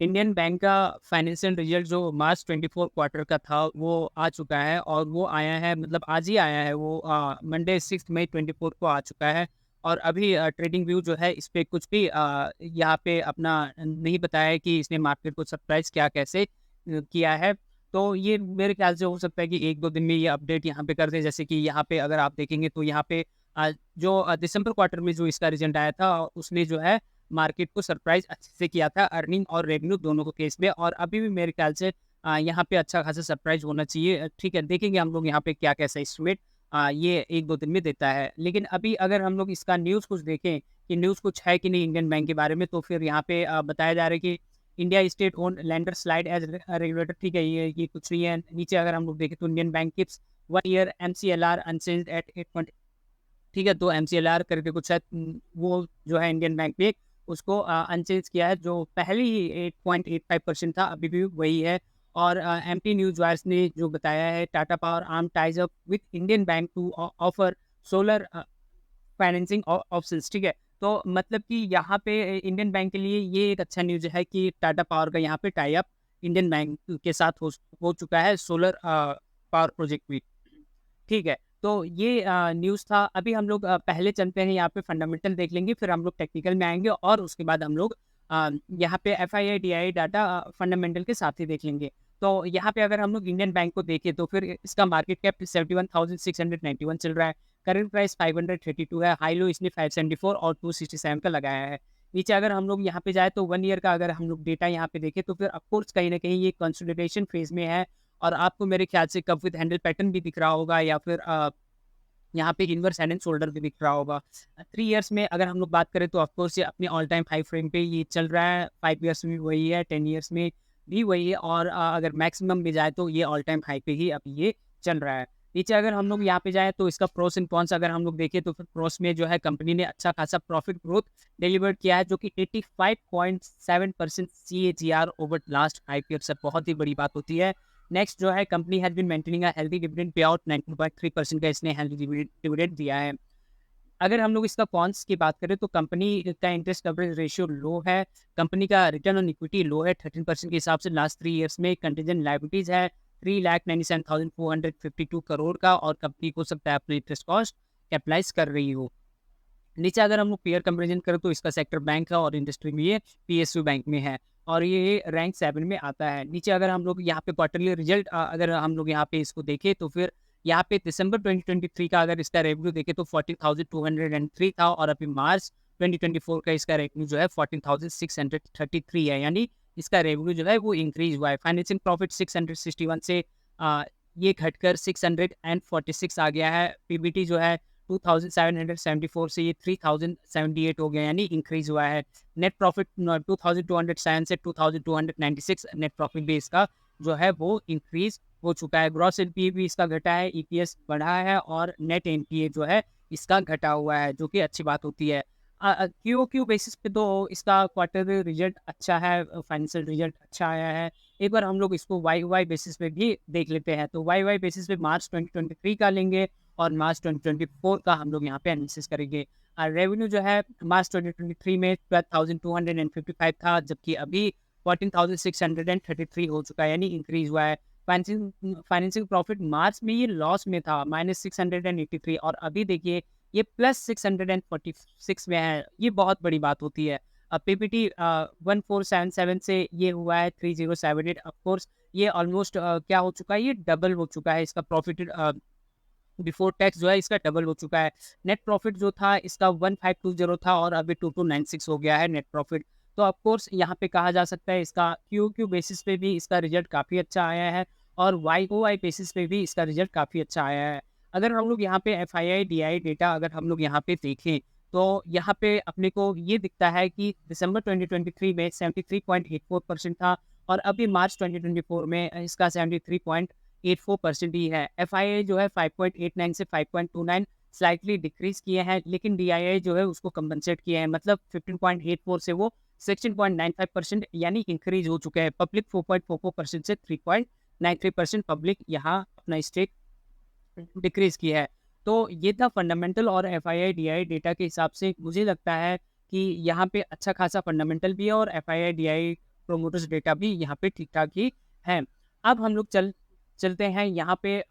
Indian bank का financial result जो मार्च 24 quarter का था वो आ चुका है और वो आया है मतलब आज ही आया है वो मंडे 6 मई 24 को आ चुका है। और अभी ट्रेडिंग व्यू जो है इस पे कुछ भी यहाँ पे अपना नहीं बताया है कि इसने मार्केट को सरप्राइज क्या कैसे किया है। तो ये मेरे ख्याल से हो सकता है कि 1-2 दिन में ये अपडेट यहाँ पे कर दें। जैसे कि यहाँ पे अगर आप देखेंगे तो यहाँ पे जो दिसंबर क्वार्टर में जो इसका रिजल्ट आया था उसने जो है मार्केट को सरप्राइज़ अच्छे से किया था, अर्निंग और रेवेन्यू दोनों को केस में। और अभी भी मेरे ख्याल से यहाँ पे अच्छा खासा सरप्राइज़ होना चाहिए। ठीक है, देखेंगे हम लोग यहाँ पे क्या कैसा एस्टीमेट ये 1-2 दिन में देता है। लेकिन अभी अगर हम लोग इसका न्यूज़ कुछ देखें कि न्यूज़ कुछ है कि नहीं इंडियन बैंक के बारे में, तो फिर यहाँ पे बताया जा रहा है कि India state owned lender slide as regulator. ठीक है, ये कुछ नहीं है। नीचे अगर हम लोग देखें तो Indian Bank keeps 1 year MCLR unchanged at 8 ठीक है, तो एमसीएलआर करके कुछ है वो जो है इंडियन बैंक ने उसको अनचेंज किया है, जो पहले ही 8.85% था, अभी भी वही है। और एमपी न्यूज़ वायर्स ने जो बताया है Tata Power arm ties up with Indian Bank to offer solar financing options. ठीक है, तो मतलब कि यहाँ पे इंडियन बैंक के लिए ये एक अच्छा न्यूज़ है कि टाटा पावर का यहाँ पे टाई अप इंडियन बैंक के साथ हो चुका है सोलर पावर प्रोजेक्ट भी। ठीक है, तो ये न्यूज़ था। अभी हम लोग पहले चलते हैं यहाँ पे फंडामेंटल देख लेंगे, फिर हम लोग टेक्निकल में आएँगे और उसके बाद हम लोग यहाँ पे एफआईआई, डीआई डाटा फंडामेंटल के साथ ही देख लेंगे। तो यहाँ पे अगर हम लोग इंडियन बैंक को देखें तो फिर इसका मार्केट कैप 71,691 चल रहा है। करंट प्राइस 532 है, हाई लो इसने 574 और 267 का लगाया है। नीचे अगर हम लोग यहाँ पे जाएँ तो 1 ईयर का अगर हम लोग डेटा यहाँ पे देखें तो फिर ऑफ कोर्स कहीं न कहीं ये कंसोलिडेशन फेज़ में है। और आपको मेरे ख्याल से कप विद हैंडल पैटर्न भी दिख रहा होगा या फिर यहाँ पे इनवर्स हेड एंड शोल्डर भी दिख रहा होगा। 3 इयर्स में अगर हम लोग बात करें तो ऑफ कोर्स ये अपने ऑल टाइम हाई फ्रेम पे ये चल रहा है। 5 इयर्स में भी वही है, 10 इयर्स में भी वही है और अगर मैक्सिमम में जाए तो ये ऑल टाइम हाई पे ही अभी ये चल रहा है। नीचे अगर हम लोग यहाँ पे जाएँ तो इसका प्रोस एंड कॉन्स अगर हम लोग देखें तो फिर प्रोस में जो है कंपनी ने अच्छा खासा प्रॉफिट ग्रोथ डिलीवर किया है, जो कि 85.7% सीएजीआर ओवर लास्ट 5 ईयर्स है, बहुत ही बड़ी बात होती है। नेक्स्ट जो है company has been maintaining a healthy dividend pay out 19.3% का इसने हेल्दी डिविडेंड दिया है। अगर हम लोग इसका कॉन्स की बात करें तो कंपनी का इंटरेस्ट कवरेज रेशियो लो है, कंपनी का रिटर्न ऑन इक्विटी लो है 13% के हिसाब से लास्ट 3 इयर्स में। कंटीजेंट लायबिलिटीज़ है 3,97,452 करोड़ का और कंपनी हो सकता है अपने इंटरेस्ट कॉस्ट कैपिटलाइज़ कर रही हो। नीचे अगर हम लोग पेयर कंपैरिजन करें तो इसका सेक्टर बैंक है और इंडस्ट्री में ये पीएसयू बैंक में है और ये रैंक 7 में आता है। नीचे अगर हम लोग यहाँ पे क्वार्टरली रिजल्ट अगर हम लोग यहाँ पे इसको देखें तो फिर यहाँ पे दिसंबर 2023 का अगर इसका रेवेन्यू देखें तो 14,203 था और अभी मार्च 2024 का इसका रेवेन्यू जो है 14,633 है, यानी इसका रेवेन्यू जो है वो इंक्रीज हुआ है। फाइनेंसिंग प्रॉफिट 661 से ये घटकर 646 आ गया है। पीबीटी जो है 2774 से ये 3078 हो गया, यानी इंक्रीज हुआ है। नेट प्रॉफिट 2207 से 2296 नेट प्रॉफिट भी इसका जो है वो इंक्रीज हो चुका है। ग्रॉस एनपीए भी इसका घटा है, ईपीएस बढ़ा है और नेट एनपीए जो है इसका घटा हुआ है, जो कि अच्छी बात होती है। क्यू बेसिस पे तो इसका क्वार्टर रिजल्ट अच्छा है, फाइनेंशियल रिजल्ट अच्छा आया है। एक बार हम लोग इसको वाई वाई बेसिस पे भी देख लेते हैं, तो वाई वाई बेसिस पे मार्च 2023 का लेंगे और मार्च 2024 का हम लोग यहाँ पे एनालिसिस करेंगे। रेवेन्यू जो है मार्च 2023 में 12,255 था, जबकि अभी 14,633 हो चुका है, यानी इंक्रीज हुआ है। फाइनेंसिंग प्रॉफिट मार्च में ये लॉस में था -683 और अभी देखिए ये +646 में है। ये बहुत बड़ी बात होती है। पीपीटी 1477 से ये हुआ है 3078। ऑफ कोर्स ये ऑलमोस्ट क्या हो चुका है, ये डबल हो चुका है इसका प्रॉफिट बिफोर टैक्स जो है इसका डबल हो चुका है। नेट प्रॉफिट जो था इसका 1520 था और अभी 2296 हो गया है नेट प्रॉफिट। तो ऑफ कोर्स यहाँ पे कहा जा सकता है इसका क्यू बेसिस पे भी इसका रिजल्ट काफ़ी अच्छा आया है और वाई ओ वाई बेसिस पे भी इसका रिजल्ट काफ़ी अच्छा आया है। अगर हम लोग यहाँ पे F I I D I data अगर हम लोग यहाँ पे देखें तो यहाँ पे अपने को ये दिखता है कि दिसंबर 2023 में 73.84% था और अभी मार्च 2024 में इसका 73.84% ही है। एफआईआई जो है 5.89 से 5.29 स्लाइटली डिक्रीज किए हैं, लेकिन डीआईआई जो है उसको कंपनसेट किए हैं, मतलब 15.84 से वो 16.95% यानी इंक्रीज हो चुके हैं। पब्लिक 4.44% से 3.93% पब्लिक यहाँ अपना स्टेक डिक्रीज की है। तो ये था फंडामेंटल और एफआईआई डीआई डेटा के हिसाब से मुझे लगता है कि यहाँ पे अच्छा खासा फंडामेंटल भी है और एफआईआई डीआई प्रोमोटर्स डेटा भी यहाँ पे ठीक-ठाक ही हैं। अब हम लोग चलते हैं यहाँ पे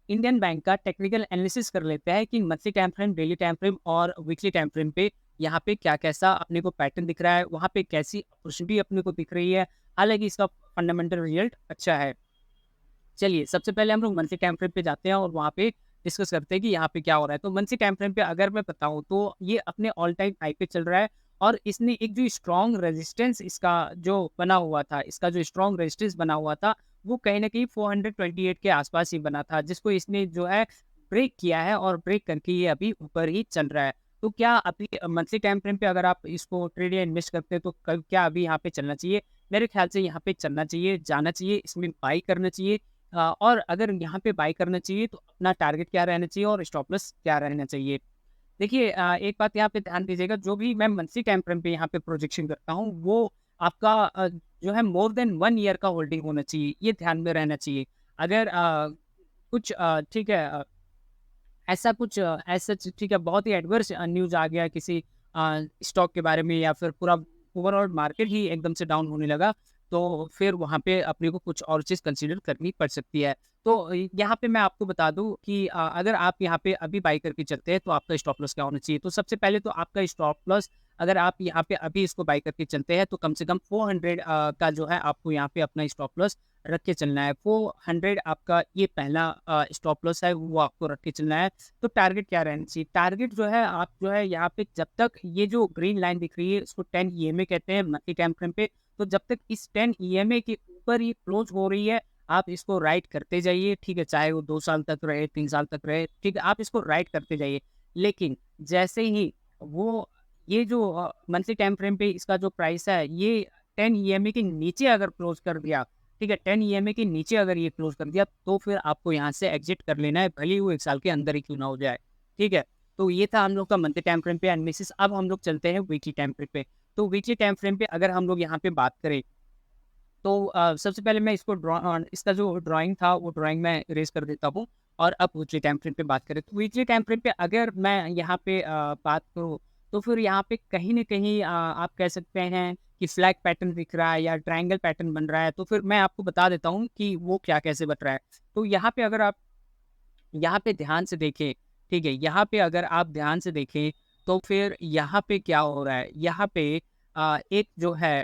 इंडियन बैंक का टेक्निकल एनालिसिस कर लेते हैं कि monthly time frame, daily time frame और वीकली टाइम फ्रेम पे यहाँ पे क्या कैसा अपने को पैटर्न दिख रहा है, वहाँ पे कैसी अपॉर्चुनिटी अपने को दिख रही है। हालाँकि इसका फंडामेंटल रिजल्ट अच्छा है। चलिए, सबसे पहले हम लोग मंथली टाइम फ्रेम पे जाते हैं और वहाँ पे डिस्कस करते हैं कि यहाँ पे क्या हो रहा है। तो मंथली टाइम फ्रेम पे अगर मैं बताऊँ तो ये अपने ऑल टाइम हाई पे चल रहा है और इसने एक जो स्ट्रॉन्ग रेजिस्टेंस इसका जो बना हुआ था, इसका जो स्ट्रॉन्ग रेजिस्टेंस बना हुआ था, वो कहीं न कहीं 428 के आस-पास ही बना था, जिसको इसने जो है ब्रेक किया है और ब्रेक करके ये अभी ऊपर ही चल रहा है। तो क्या अभी मंथली टाइम फ्रेम पे अगर आप इसको ट्रेड या इन्वेस्ट करते हैं तो क क्या अभी यहाँ पे चलना चाहिए? मेरे ख्याल से यहाँ पे चलना चाहिए, जाना चाहिए, इसमें बाय करना चाहिए। और अगर यहाँ पे बाय करना चाहिए तो अपना टारगेट क्या रहना चाहिए और स्टॉप लॉस क्या रहना चाहिए। देखिए एक बात यहाँ पे ध्यान दीजिएगा, जो भी मैं मंथली टाइम फ्रेम पे यहाँ पे प्रोजेक्शन करता हूँ वो आपका जो है मोर देन 1 ईयर का होल्डिंग होना चाहिए, ये ध्यान में रहना चाहिए। अगर कुछ ठीक है ऐसा कुछ ऐसा ठीक है बहुत ही एडवर्स न्यूज़ आ गया किसी स्टॉक के बारे में या फिर पूरा ओवरऑल मार्केट ही एकदम से डाउन होने लगा, तो फिर वहाँ पे अपने को कुछ और चीज़ कंसीडर करनी पड़ सकती है। तो यहाँ पे मैं आपको बता दूँ कि अगर आप यहाँ पे अभी बाय करके चलते हैं तो आपका स्टॉप लॉस क्या होना चाहिए। तो सबसे पहले तो आपका स्टॉप लॉस अगर आप यहाँ पे अभी इसको बाय करके चलते हैं तो कम से कम 400 का जो है आपको यहाँ पे अपना स्टॉप लॉस रख के चलना है। 400 आपका ये पहला स्टॉप लॉस है वो आपको रख के चलना है। तो टारगेट क्या रहना चाहिए? टारगेट जो है आप जो है यहाँ पे जब तक ये जो ग्रीन लाइन दिख रही है इसको 10 ईएमए कहते हैं मंथली टाइम फ्रेम पे। तो जब तक इस 10 ईएमए के ऊपर ये क्लोज हो रही है, आप इसको राइड करते जाइए, ठीक है? चाहे वो 2 साल तक रहे, 3 साल तक रहे, ठीक है? आप इसको राइड करते जाइए। लेकिन जैसे ही वो ये जो मंथली टाइम फ्रेम पे इसका जो प्राइस है, ये 10 ईएमए के नीचे अगर क्लोज कर दिया, ठीक है? 10 ईएमए के नीचे अगर ये क्लोज कर दिया, तो फिर आपको यहाँ से एग्ज़िट कर लेना है, भले ही वो 1 साल के अंदर ही क्यों ना हो जाए, ठीक है? तो ये था हम लोग का मंथली टाइम फ्रेम पे एनालिसिस। अब हम लोग चलते हैं वीकली टाइम फ्रेम पे। तो वीकली टाइम फ्रेम पे अगर हम लोग यहाँ पे बात करें, तो सबसे पहले मैं इसका जो ड्राइंग था, वो ड्राइंग मैं इरेज़ कर देता हूँ और अब वीकली टाइम फ्रेम पे बात करें। तो वीकली टाइम फ्रेम पे अगर मैं यहाँ पे बात करूँ, तो फिर यहाँ पे कहीं न कहीं आप कह सकते हैं कि फ्लैग पैटर्न दिख रहा है या ट्रायंगल पैटर्न बन रहा है, तो फिर मैं आपको बता देता हूँ कि वो क्या कैसे बन रहा है। तो यहाँ पे अगर आप यहाँ पे ध्यान से देखें, ठीक है? यहाँ पे अगर आप ध्यान से देखें, तो फिर यहाँ पे क्या हो रहा है? यहाँ पे एक जो है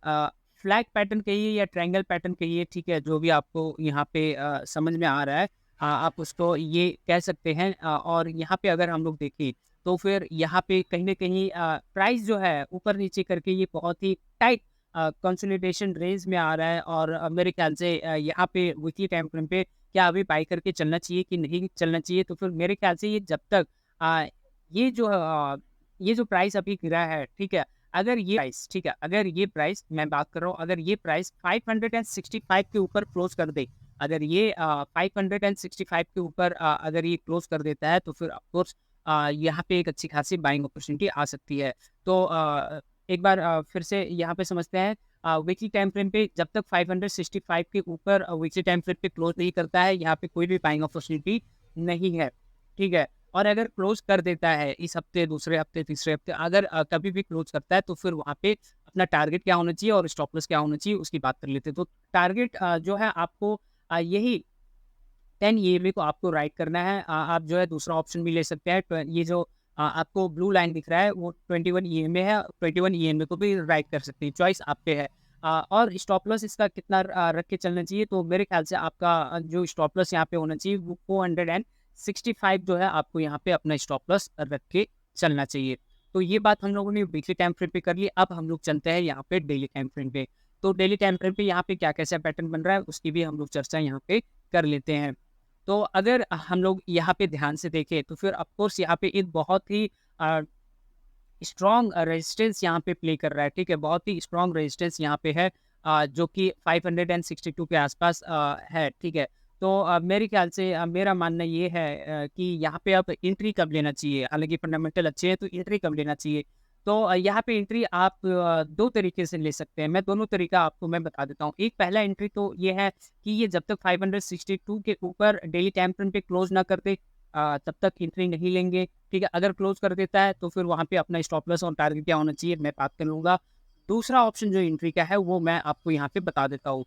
अ, फ्लैग पैटर्न कहिए या ट्रायंगल पैटर्न कहिए, ठीक है? जो भी आपको यहाँ पे समझ में आ रहा है, आप उसको ये कह सकते हैं। और यहाँ पे अगर हम लोग देखें, तो फिर यहाँ पे कहीं न कहीं प्राइस जो है ऊपर-नीचे करके ये बहुत ही टाइट कंसोलिडेशन रेंज में आ रहा है और मेरे ख्याल से यहाँ पे वीकली टाइम फ्रेम पे क्या अभी बाय करके चलना चाहिए कि नहीं चलना चाहिए? तो फिर मेरे ख्याल से ये जब तक अ, ये जो ये जो प्राइस अभी गिरा है, ठीक है? अगर ये प्राइस ठीक है, अगर ये प्राइस मैं बात कर रहा हूँ, अगर ये प्राइस 565 के ऊपर क्लोज़ कर दे, अगर ये 565 के ऊपर अगर ये क्लोज़ कर देता है, तो फिर ऑफ कोर्स यहाँ पे एक अच्छी खासी बाइंग अपॉर्च्युनिटी आ सकती है। तो एक बार फिर से यहाँ पे समझते हैं वीकली टाइम फ्रेम पे जब तक 565 के ऊपर वीकली टाइम फ्रेम पे क्लोज़ नहीं करता है, यहाँ पे कोई भी बाइंग अपॉर्च्युनिटी नहीं है, ठीक है? और अगर क्लोज़ कर देता है इस हफ्ते, दूसरे हफ्ते, तीसरे हफ्ते अगर कभी भी क्लोज़ करता है तो फिर वहाँ पे अपना टारगेट क्या होना चाहिए और स्टॉप लॉस क्या होना चाहिए उसकी बात कर लेते हैं। तो टारगेट जो है आपको यही 10 ईएमए को आपको राइट करना है। आप जो है दूसरा ऑप्शन भी ले सकते हैं। ये जो आपको ब्लू लाइन दिख रहा है वो 21 ईएमए है, 21 ईएमए को भी राइट कर सकते हैं, चॉइस आप पे है। और स्टॉप लॉस इसका कितना रख के चलना चाहिए, तो मेरे ख्याल से आपका जो स्टॉप लॉस यहाँ पे होना चाहिए वो 465 जो है आपको यहाँ पे अपना स्टॉप लॉस रख के चलना चाहिए। तो ये बात हम लोगों ने वीकली टाइम फ्रेम पे कर ली। अब हम लोग चलते हैं यहाँ पे डेली टाइम फ्रेम पे। तो डेली टाइम फ्रेम पे यहाँ पे क्या कैसा पैटर्न बन रहा है उसकी भी हम लोग चर्चा यहाँ पे कर लेते हैं। तो अगर हम लोग यहाँ पे ध्यान से देखें तो फिर ऑफ कोर्स यहाँ पे एक बहुत ही अ, स्ट्रॉन्ग रेजिस्टेंस यहाँ पे प्ले कर रहा है, ठीक है? बहुत ही स्ट्रॉन्ग रेजिस्टेंस यहाँ पे है जो कि 562 के आसपास है, ठीक है? तो मेरे ख्याल से मेरा मानना ये है कि यहाँ पे अब एंट्री कब लेना चाहिए? हालाँकि फंडामेंटल अच्छे हैं तो एंट्री कब लेना चाहिए? तो यहाँ पे एंट्री आप 2 तरीके से ले सकते हैं। मैं दोनों तरीका आपको मैं बता देता हूँ। एक पहला एंट्री तो ये है कि ये जब तक 562 के ऊपर डेली टाइम फ्रेम पे क्लोज़ ना कर दे तब तक एंट्री नहीं लेंगे, ठीक है? अगर क्लोज़ कर देता है तो फिर वहाँ पे अपना स्टॉप लॉस और टारगेट क्या होना चाहिए मैं बात कर लूँगा। दूसरा ऑप्शन जो एंट्री का है वो मैं आपको यहाँ पे बता देता हूँ।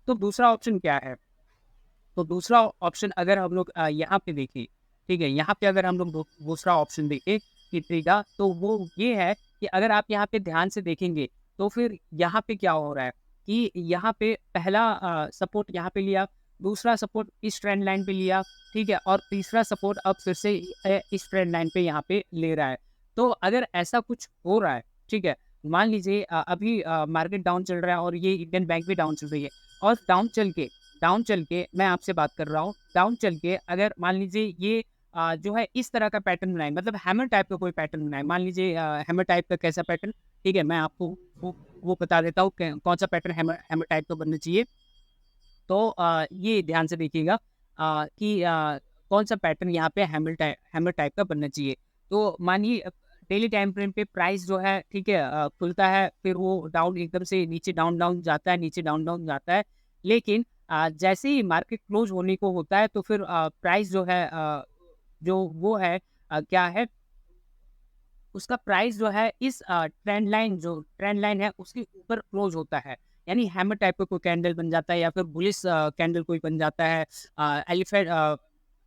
तो दूसरा ऑप्शन क्या है? तो दूसरा ऑप्शन अगर हम लोग यहाँ पे देखें, ठीक है? यहाँ पे अगर हम लोग दूसरा ऑप्शन देखें एंट्री का, तो वो ये है कि अगर आप यहाँ पे ध्यान से देखेंगे, तो फिर यहाँ पे क्या हो रहा है कि यहाँ पे पहला सपोर्ट यहाँ पे लिया, दूसरा सपोर्ट इस ट्रेंड लाइन पे लिया, ठीक है? और तीसरा सपोर्ट अब फिर से इस ट्रेंड लाइन पे यहाँ पे ले रहा है। तो अगर ऐसा कुछ हो रहा है, ठीक है? मान लीजिए अभी मार्केट डाउन चल रहा है और ये इंडियन बैंक भी डाउन चल रही है और डाउन चल के मैं आपसे बात कर रहा हूँ, डाउन चल के अगर मान लीजिए ये जो है इस तरह का पैटर्न बनाए, मतलब हैमर टाइप का कोई पैटर्न बनाए। मान लीजिए हैमर टाइप का कैसा पैटर्न, ठीक है? मैं आपको वो बता देता हूँ कौन सा पैटर्न हैमर हैमर टाइप का बनना चाहिए। तो ये ध्यान से देखिएगा कि कौन सा पैटर्न यहाँ पे हैमर टाइप का बनना चाहिए। तो मानिए डेली टाइम फ्रेम पे प्राइस जो है, ठीक है, खुलता है, फिर वो डाउन एकदम से नीचे डाउन डाउन जाता है, नीचे डाउन डाउन जाता है। लेकिन जैसे ही मार्केट क्लोज होने को होता है, तो फिर प्राइस जो है जो वो है क्या है, उसका प्राइस जो है इस ट्रेंड लाइन है उसके ऊपर क्लोज होता है। यानी हैमर टाइप का कोई कैंडल बन जाता है या फिर बुलिश कैंडल कोई बन जाता है। एलिफेंट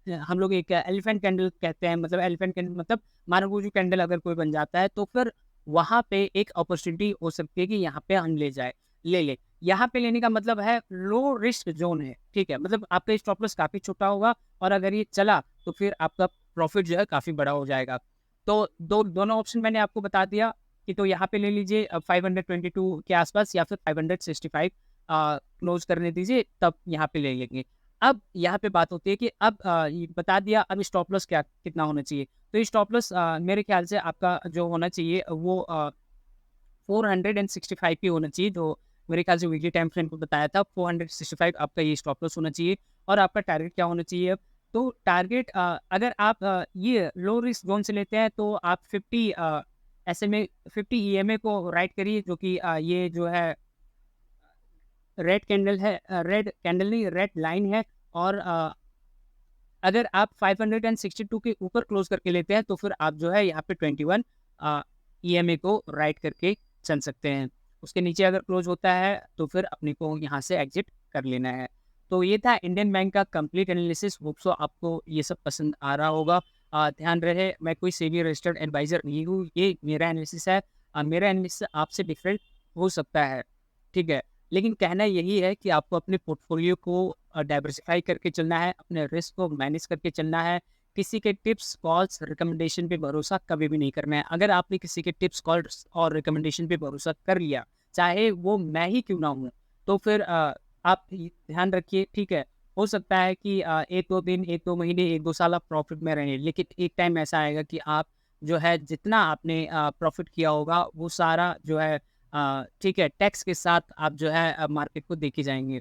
हम लोग एक एलिफेंट कैंडल कहते हैं, मतलब एलिफेंट कैंडल मतलब मारूंगू कैंडल अगर कोई बन जाता है, तो फिर वहाँ पे एक अपॉर्चुनिटी हो सकती है कि यहाँ पे हम ले ले। यहाँ पे लेने का मतलब है लो रिस्क जोन है, ठीक है? मतलब आपका स्टॉप लॉस काफी छोटा होगा और अगर ये चला तो फिर आपका प्रॉफिट जो है काफी बड़ा हो जाएगा। तो दोनों ऑप्शन मैंने आपको बता दिया कि तो यहाँ पे ले लीजिए 522 के आसपास या फिर 565 क्लोज करने दीजिए, तब यहाँ पे ले लेंगे। अब यहाँ पे बात होती है कि अब ये बता दिया, अब स्टॉप लॉस क्या कितना होना चाहिए। तो ये स्टॉप लॉस मेरे ख्याल से आपका जो होना चाहिए वो 465 ही होना चाहिए, जो मेरे ख्याल से वीकली टाइम फ्रेम को बताया था। 465 आपका ये स्टॉप लॉस होना चाहिए और आपका टारगेट क्या होना चाहिए अब? तो टारगेट अगर आप ये लो रिस्क जोन से लेते हैं तो आप 50 SMA 50 EMA को राइट करिए, जो कि ये जो है रेड कैंडल है, रेड कैंडल नहीं, रेड लाइन है। और अगर आप 562 के ऊपर क्लोज करके लेते हैं तो फिर आप जो है यहाँ पे 21 EMA को राइट करके चल सकते हैं। उसके नीचे अगर क्लोज होता है तो फिर अपने को यहाँ से एग्जिट कर लेना है। तो ये था इंडियन बैंक का कंप्लीट एनालिसिस। होप सो आपको ये सब पसंद आ रहा होगा। ध्यान रहे, मैं कोई सेबी रजिस्टर्ड एडवाइजर नहीं हूँ, ये मेरा एनालिसिस है। मेरा एनालिसिस आपसे डिफरेंट हो सकता है, ठीक है? लेकिन कहना यही है कि आपको अपने पोर्टफोलियो को डाइवर्सिफाई करके चलना है, अपने रिस्क को मैनेज करके चलना है। किसी के टिप्स, कॉल्स, रिकमेंडेशन पे भरोसा कभी भी नहीं करना है। अगर आपने किसी के टिप्स, कॉल्स और रिकमेंडेशन पे भरोसा कर लिया, चाहे वो मैं ही क्यों ना हूँ, तो फिर आप ध्यान रखिए, ठीक है? हो सकता है कि 1-2 दिन, 1-2 महीने, 1-2 साल आप प्रॉफिट में रहें, लेकिन एक टाइम ऐसा आएगा कि आप जो है जितना आपने प्रॉफिट किया होगा वो सारा जो है ठीक है, टैक्स के साथ आप जो है मार्केट को देखे जाएँगे।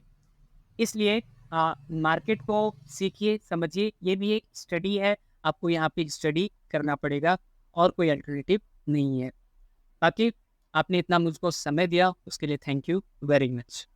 इसलिए मार्केट को सीखिए, समझिए, ये भी एक स्टडी है, आपको यहाँ पे स्टडी करना पड़ेगा और कोई अल्टरनेटिव नहीं है। बाकी आपने इतना मुझको समय दिया, उसके लिए थैंक यू वेरी मच।